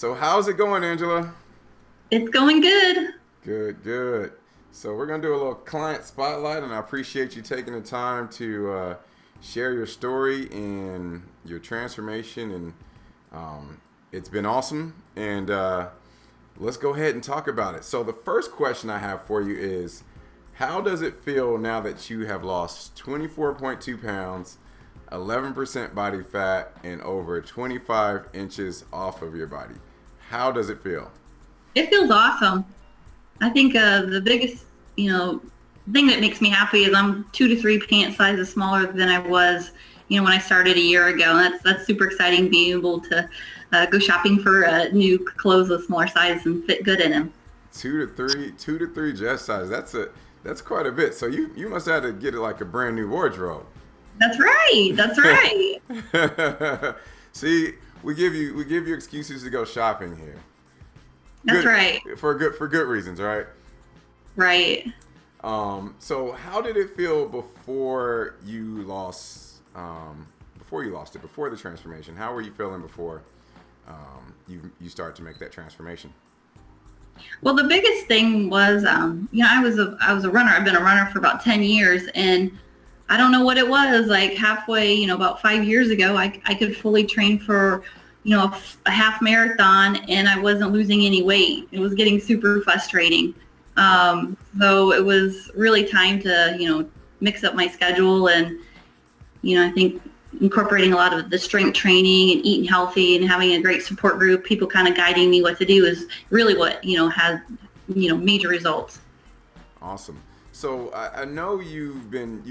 So how's it going, Angela? It's going good. Good, good. So we're gonna do a little client spotlight, and I appreciate you taking the time to share your story and your transformation, and it's been awesome. And let's go ahead and talk about it. So the first question I have for you is, how does it feel now that you have lost 24.2 pounds, 11% body fat, and over 25 inches off of your body? How does it feel? It feels awesome. I think the biggest, you know, thing that makes me happy is I'm 2 to 3 pant sizes smaller than I was, when I started a year ago. And that's super exciting, being able to go shopping for new clothes with smaller sizes and fit good in them. Two to three dress size. That's quite a bit. So you must have to get it like a brand new wardrobe. That's right. That's right. See, we give you excuses to go shopping here. That's Good right. for good reasons, right? Right. So how did it feel before you lost it, before the transformation? How were you feeling before you start to make that transformation? Well, the biggest thing was, I was a runner. I've been a runner for about 10 years, and I don't know what it was. Like halfway, about 5 years ago, I could fully train for, a half marathon, and I wasn't losing any weight. It was getting super frustrating. So it was really time to, mix up my schedule, and I think incorporating a lot of the strength training and eating healthy and having a great support group, people kind of guiding me what to do, is really what, had, major results. Awesome. So I know you've been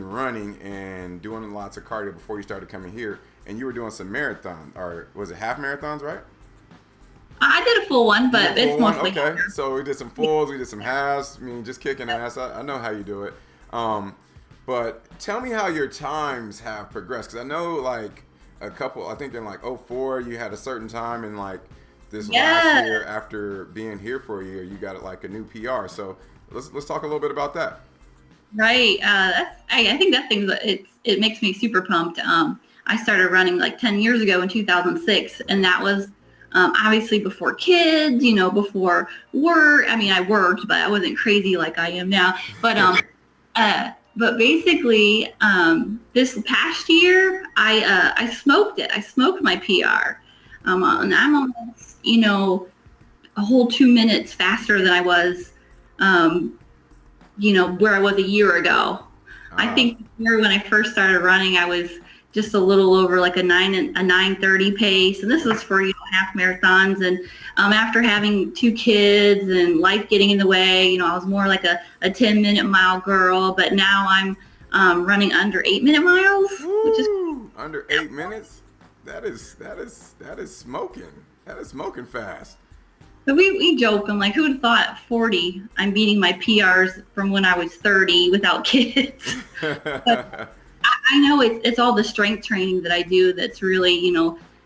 running and doing lots of cardio before you started coming here, and you were doing some marathon, or was it half marathons, right? I did a full one, You did a but full it's one? mostly Okay. harder. So we did some fulls, we did some halves. I mean, just kicking ass. I know how you do it. Um, but tell me how your times have progressed. Because I know, like, I think in like '04, you had a certain time, and like this last Yeah, year, after being here for a year, you got like a new PR. So let's talk a little bit about that. right. I think that thing, it makes me super pumped. I started running like 10 years ago in 2006, and that was obviously before kids, before work. I mean, I worked, but I wasn't crazy like I am now. But basically, this past year, I smoked it. I smoked my PR, and Nice. I'm almost, a whole 2 minutes faster than I was, um, where I was a year ago. I Ah, think here when I first started running, I was just a little over like a 9:30 pace, and this was for half marathons. And after having two kids and life getting in the way, I was more like a 10-minute mile girl. But now I'm running under 8-minute miles, which is woo! Under 8 minutes. That is smoking. That is smoking fast. so we joke. I'm like, who would have thought at 40 I'm beating my PRs from when I was 30 without kids? But I know it's all the strength training that I do that's really,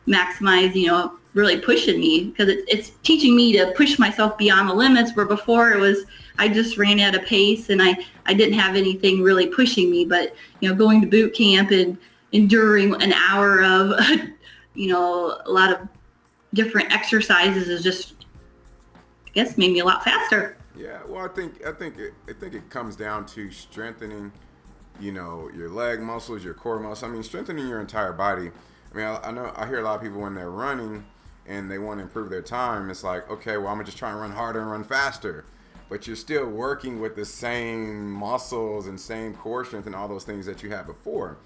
maximize, really pushing me, because it's teaching me to push myself beyond the limits, where before it was, I just ran at a pace, and I didn't have anything really pushing me. But, going to boot camp and enduring an hour of, a lot of different exercises is just, I guess, made me a lot faster. Yeah, well, I think it comes down to strengthening, your leg muscles, your core muscles. I mean, strengthening your entire body. I mean, I know I hear a lot of people when they're running and they want to improve their time. It's like, okay, well, I'm gonna just try and run harder and run faster, but you're still working with the same muscles and same core strength and all those things that you had before.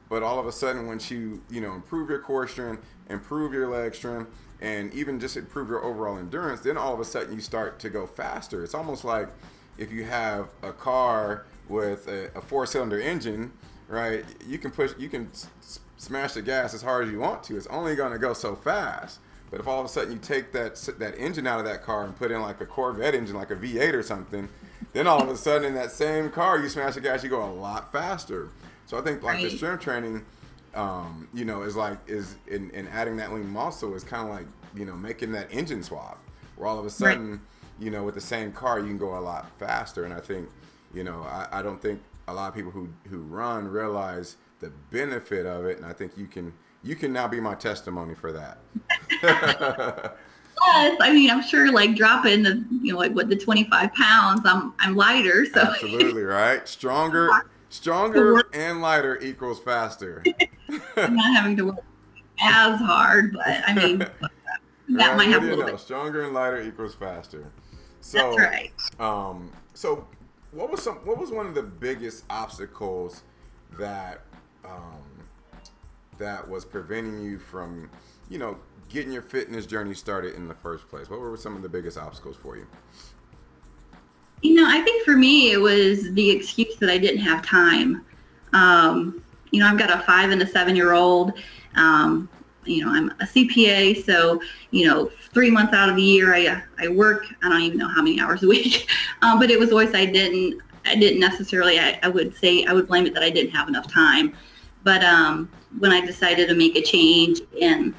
But all of a sudden, once you improve your core strength, improve your leg strength, and even just improve your overall endurance, then all of a sudden you start to go faster. It's almost like if you have a car with a four-cylinder engine, right? You can smash the gas as hard as you want to. It's only going to go so fast. But if all of a sudden you take that engine out of that car and put in like a Corvette engine, like a V8 or something, then all of a sudden in that same car you smash the gas, you go a lot faster. So I think like the Right. strength training, is in adding that lean muscle is kind of like making that engine swap, where all of a Right. sudden with the same car you can go a lot faster. And I think I don't think a lot of people who run realize the benefit of it, and I think you can you can now be my testimony for that. Yes, I mean, I'm sure like dropping the, like what the 25 pounds, I'm lighter. So Absolutely, right? to Stronger work, and lighter equals faster. I'm not having to work as hard, but I mean, that Right? might What have do a you little know? bit. Stronger and lighter equals faster. That's So, right. so what was one of the biggest obstacles that that was preventing you from, you know, getting your fitness journey started in the first place? What were some of the biggest obstacles for you? I think for me, it was the excuse that I didn't have time. I've got a 5 and a 7-year-old. I'm a CPA, so 3 months out of the year, I work. I don't even know how many hours a week, but it was always I didn't necessarily. I would say I would blame it that I didn't have enough time. But when I decided to make a change and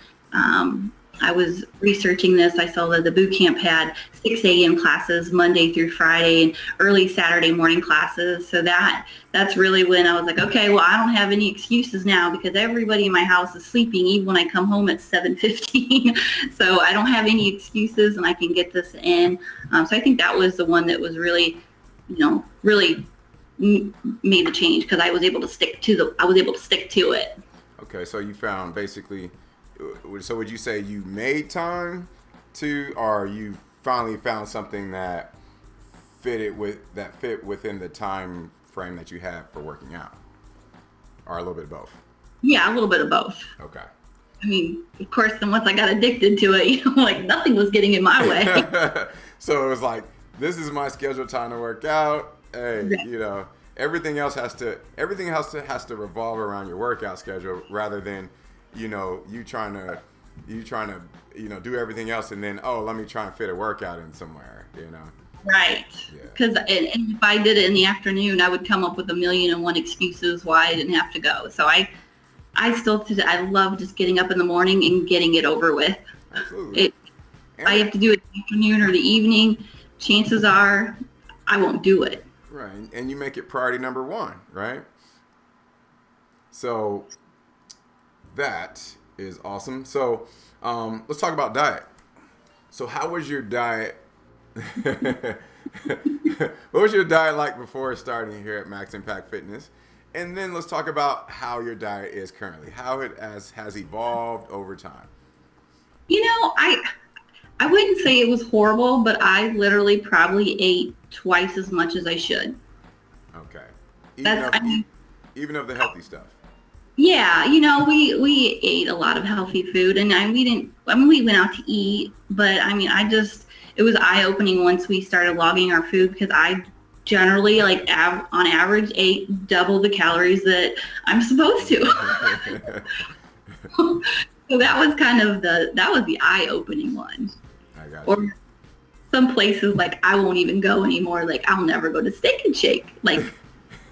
I was researching this, I saw that the boot camp had 6 a.m. classes Monday through Friday and early Saturday morning classes. So that's really when I was like, okay, well, I don't have any excuses now because everybody in my house is sleeping even when I come home at 7:15. So I don't have any excuses and I can get this in. So I think that was the one that was really made the change because I was able to stick to it. Okay, so you found basically. So would you say you made time to, or you finally found something that fit within the time frame that you have for working out, or a little bit of both? Yeah, a little bit of both. Okay. I mean, of course, then once I got addicted to it, like nothing was getting in my way. So it was like, this is my scheduled time to work out. Hey, Right. everything has to revolve around your workout schedule rather than, you trying to do everything else and then, oh, let me try and fit a workout in somewhere. Right. Yeah. Because and if I did it in the afternoon, I would come up with 1,000,001 excuses why I didn't have to go. So I love just getting up in the morning and getting it over with. Absolutely. If I And have to do it in the afternoon or the evening, chances are I won't do it. right, and you make it priority number one, right? So that is awesome. So let's talk about diet. So how was your diet? What was your diet like before starting here at Max Impact Fitness? And then let's talk about how your diet is currently, how it has evolved over time. I wouldn't say it was horrible, but I literally probably ate twice as much as I should. Okay, That's I mean, even of the healthy stuff. Yeah, we ate a lot of healthy food, and we didn't. I mean, we went out to eat, but I mean, it was eye opening once we started logging our food because I generally, like, on average, ate double the calories that I'm supposed to. So that was the eye opening one. I got you. Or some places like I won't even go anymore. Like I'll never go to Steak and Shake. Like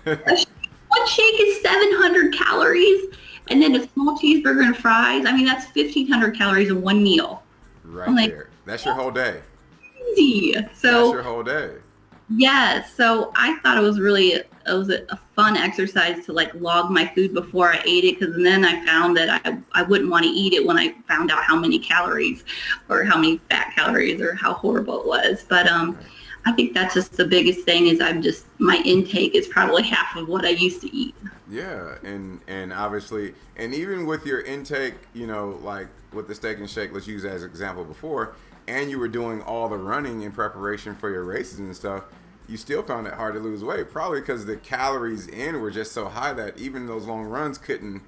one shake is 700 calories, and then a small cheeseburger and fries. I mean, that's 1,500 calories in one meal. I'm Right like, there. That's your whole day. easy. That's So your whole day. yes, so I thought it was a fun exercise to like log my food before I ate it because then I found that I wouldn't want to eat it when I found out how many calories or how many fat calories or how horrible it was. But Right. I think that's just the biggest thing is my intake is probably half of what I used to eat. Yeah, and obviously, and even with your intake, like with the Steak and Shake, let's use as example before, and you were doing all the running in preparation for your races and stuff, you still found it hard to lose weight, probably because the calories in were just so high that even those long runs couldn't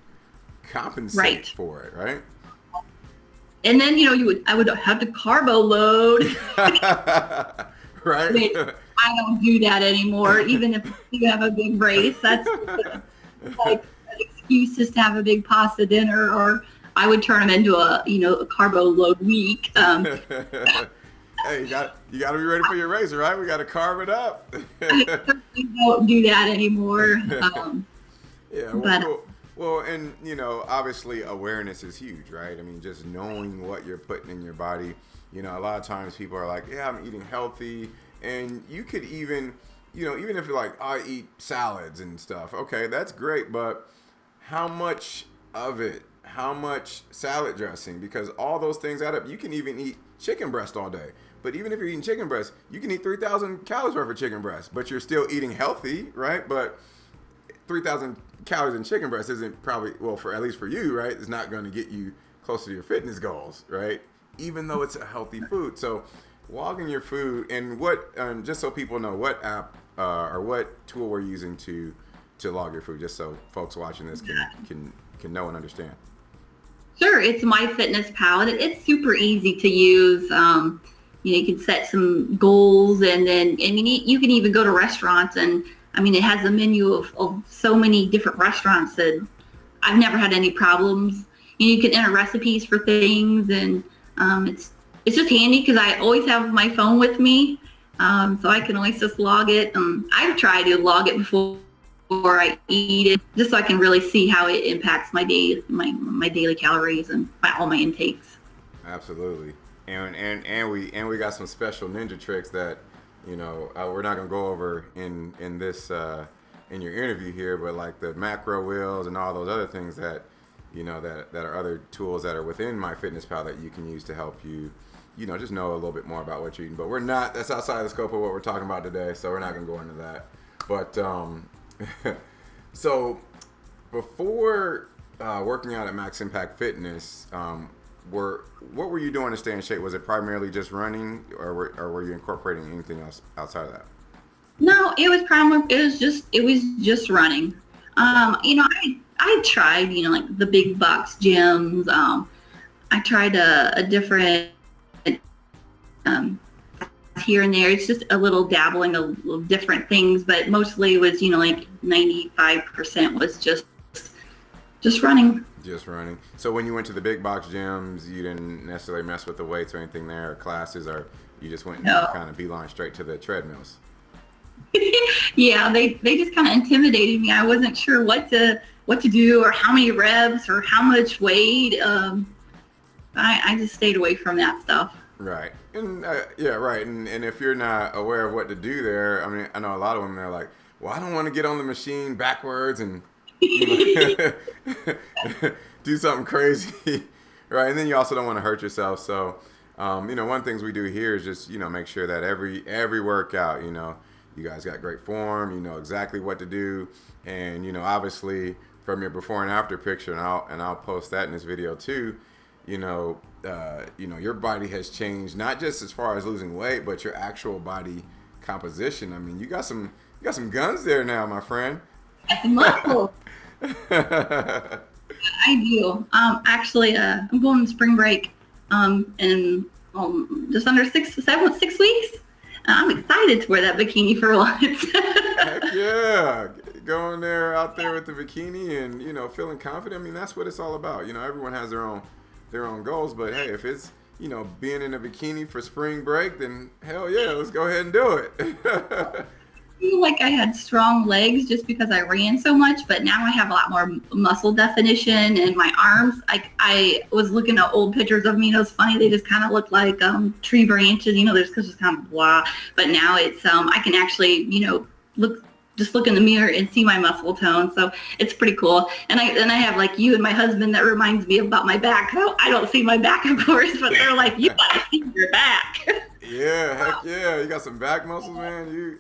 compensate Right. for it, right? And then, I would have to carbo load. I Right? mean, I don't do that anymore. Even if you have a big race, that's like an excuse just to have a big pasta dinner, or I would turn them into a carbo load week. Hey, you got to be ready for your race, right? We got to carve it up. I certainly don't do that anymore. Yeah, well, But cool. Well, and obviously awareness is huge, right? I mean, just knowing what you're putting in your body. A lot of times people are like, "Yeah, I'm eating healthy," and you could even, even if you're like, "I eat salads and stuff," okay, that's great, but how much of it? how much salad dressing, because all those things add up. You can even eat chicken breast all day. But even if you're eating chicken breast, you can eat 3,000 calories worth of chicken breast, but you're still eating healthy, right? But 3,000 calories in chicken breast isn't probably, well, for at least for you, right? It's not going to get you closer to your fitness goals, right? Even though it's a healthy food. So logging your food, and what, just so people know, what app or what tool we're using to log your food, just so folks watching this can know and understand. Sure, it's MyFitnessPal, and it's super easy to use. You can set some goals, and then you can even go to restaurants, and it has a menu of so many different restaurants that I've never had any problems. You can enter recipes for things, and it's just handy because I always have my phone with me, so I can always just log it. I try to log it before I eat it, just so I can really see how it impacts my daily calories and all my intakes. Absolutely. And we got some special ninja tricks that we're not gonna go over in this in your interview here, but like the macro wheels and all those other things that that are other tools that are within MyFitnessPal that you can use to help you just know a little bit more about what you're eating. But that's outside the scope of what we're talking about today, so we're not gonna go into that. But so before working out at Max Impact Fitness, what were you doing to stay in shape? Was it primarily just running, or were you incorporating anything else outside of that? No, it was just running. I tried, like the big box gyms. I tried a different here and there. It's just a little dabbling of different things, but mostly it was, like 95% was just running. Just running. So when you went to the big box gyms, you didn't necessarily mess with the weights or anything there, or classes, or you just went and kind of beeline straight to the treadmills? Yeah, they just kind of intimidated me. I wasn't sure what to do, or how many reps, or how much weight. I just stayed away from that stuff. Right. And yeah, right. And if you're not aware of what to do there, I know a lot of women, they're like, well, I don't want to get on the machine backwards and do something crazy, right? And then you also don't want to hurt yourself. So, one of the things we do here is just, make sure that every workout, you guys got great form, you know exactly what to do. And, obviously from your before and after picture, and I'll post that in this video too, your body has changed, not just as far as losing weight, but your actual body composition. You got some guns there now, my friend. Muscle. I do. Actually, I'm going on spring break in just under 6 weeks. I'm excited to wear that bikini for once. Heck yeah. Going out there with the bikini and, feeling confident. That's what it's all about. Everyone has their own goals, but hey, if it's, being in a bikini for spring break, then hell yeah, let's go ahead and do it. I feel like I had strong legs just because I ran so much, but now I have a lot more muscle definition in my arms. I was looking at old pictures of me, and it was funny. They just kind of look like tree branches, they're just kind of blah. But now it's I can actually, look in the mirror and see my muscle tone. So it's pretty cool. And I have like you and my husband that reminds me about my back. I don't see my back, of course, but they're like, you gotta see your back. Yeah, heck yeah. You got some back muscles, man.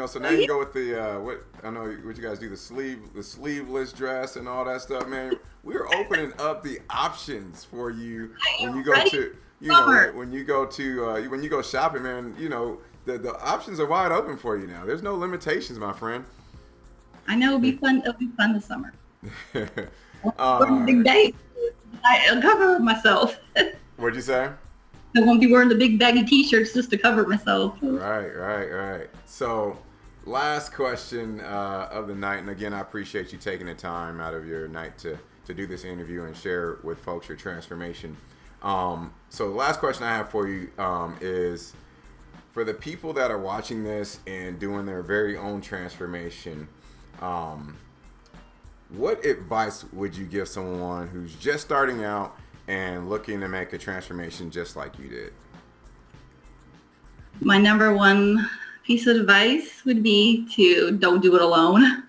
So now you go with the what you guys do, the sleeveless dress and all that stuff, man. We're opening up the options for you when you go to when you go shopping, man. The options are wide open for you now. There's no limitations, my friend. I know it'll be fun. It'll be fun this summer. Big day. I'll cover myself. What'd you say? I won't be wearing the big baggy t-shirts just to cover myself. Right. So, last question of the night, and again, I appreciate you taking the time out of your night to do this interview and share with folks your transformation. So, the last question I have for you is, for the people that are watching this and doing their very own transformation, what advice would you give someone who's just starting out and looking to make a transformation just like you did? My number one piece of advice would be to don't do it alone.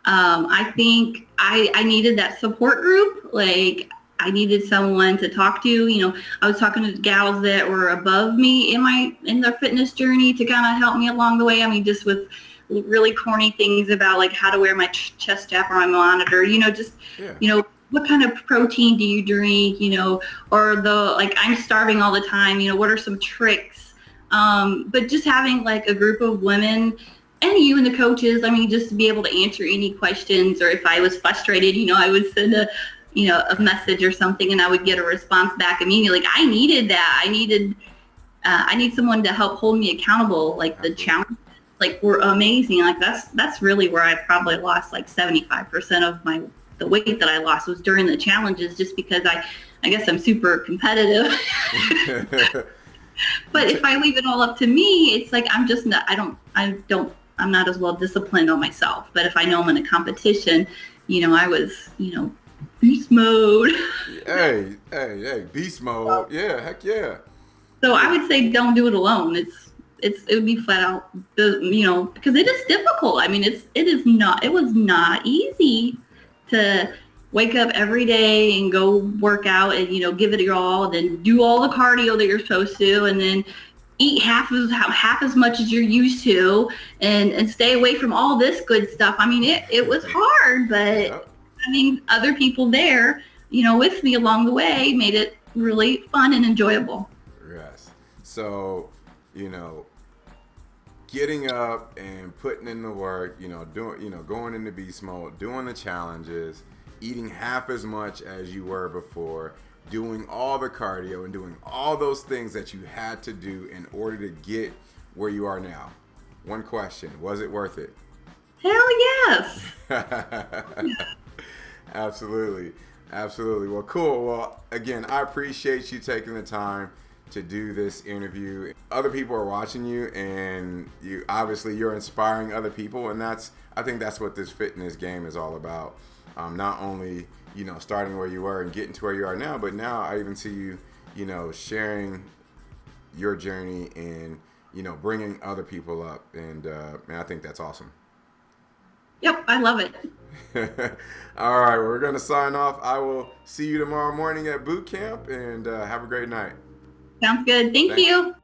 I think I needed that support group. Like I needed someone to talk to. I was talking to gals that were above me in their fitness journey to kind of help me along the way. I mean, just with really corny things about like how to wear my chest strap or my monitor. Just Yeah. What kind of protein do you drink? Or like I'm starving all the time. What are some tricks? But just having like a group of women and you and the coaches, I mean, just to be able to answer any questions, or if I was frustrated, I would send a message or something and I would get a response back immediately. Like I needed that. I need someone to help hold me accountable. Like the Absolutely. challenge, like were amazing. Like that's really where I probably lost like 75% of the weight that I lost was during the challenges, just because I guess I'm super competitive. But if I leave it all up to me, it's like I'm just not, I'm not as well disciplined on myself. But if I know I'm in a competition, I was, beast mode. Hey, beast mode. Yeah, heck yeah. So I Yeah. would say don't do it alone. It would be flat out, because it is difficult. I mean, it was not easy to wake up every day and go work out and, give it your all, and then do all the cardio that you're supposed to, and then eat half as much as you're used to, and stay away from all this good stuff. I mean, it was hard, but Yep. I mean, other people there, with me along the way made it really fun and enjoyable. Yes. So, you know, getting up and putting in the work, doing, going into beast mode, doing the challenges, eating half as much as you were before, doing all the cardio and doing all those things that you had to do in order to get where you are now. One question, was it worth it? Hell yes. Absolutely. Absolutely. Well, cool. Well, again, I appreciate you taking the time to do this interview. Other people are watching you, and you're inspiring other people, and I think that's what this fitness game is all about. Not only starting where you were and getting to where you are now, but now I even see you sharing your journey and bringing other people up, and man, I think that's awesome. Yep, I love it. All right, we're going to sign off. I will see you tomorrow morning at boot camp, and have a great night. Sounds good. Thank Thanks. you.